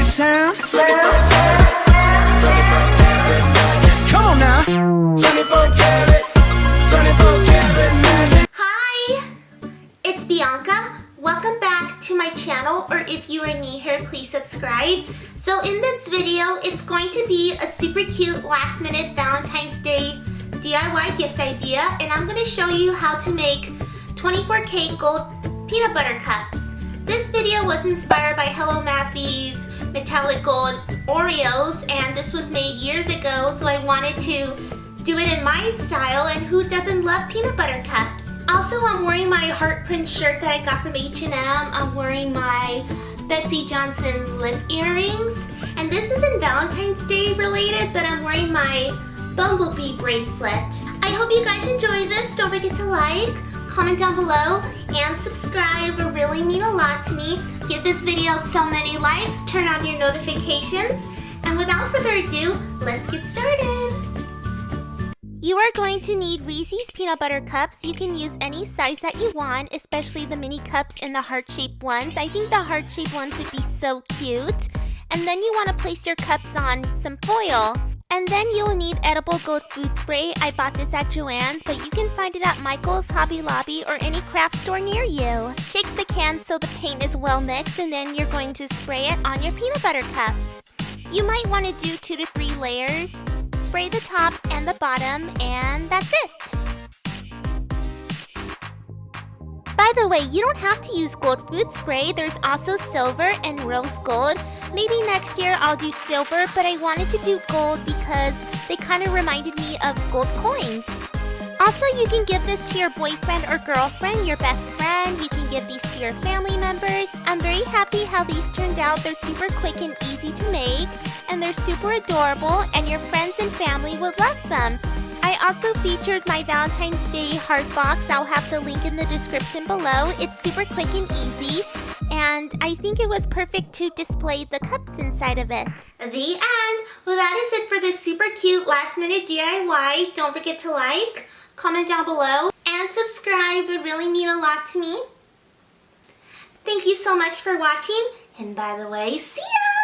sound. Come on now. 24 karat magic. Hi, it's Bianca. Welcome back to my channel, or if you are new here, please subscribe. So in this video, it's going to be a super cute last minute Valentine's Day DIY gift idea, and I'm going to show you how to make 24K gold peanut butter cups. This video was inspired by Hello Matthew's metallic gold Oreos, and this was made years ago, so I wanted to do it in my style, and who doesn't love peanut butter cups? Also, I'm wearing my heart print shirt that I got from H&M. I'm wearing my Betsy Johnson lip earrings, and this isn't Valentine's Day related, but I'm wearing my bumblebee bracelet. I hope you guys enjoy this. Don't forget to like, comment down below, and subscribe. It really mean a lot to me. Give this video so many likes, turn on your notifications, and without further ado, let's get started. You are going to need Reese's peanut butter cups. You can use any size that you want, especially the mini cups and the heart-shaped ones. I think the heart-shaped ones would be so cute. And then you want to place your cups on some foil. And then you will need edible goat food spray. I bought this at Joann's, but you can find it at Michael's, Hobby Lobby, or any craft store near you. Shake the can so the paint is well mixed, and then you're going to spray it on your peanut butter cups. You might want to do 2 to 3 layers. Spray the top and the bottom, and that's it. By the way, you don't have to use gold food spray. There's also silver and rose gold. Maybe next year I'll do silver, but I wanted to do gold because they kind of reminded me of gold coins. Also, you can give this to your boyfriend or girlfriend, your best friend. You can give these to your family members. I'm very happy how these turned out. They're super quick and easy to make, and they're super adorable, and your friends and family will love them. I also featured my Valentine's Day heart box. I'll have the link in the description below. It's super quick and easy, and I think it was perfect to display the cups inside of it. The end. Well, that is it for this super cute last minute DIY. Don't forget to like, comment down below, and subscribe. It really means a lot to me. Thank you so much for watching, and by the way, see ya!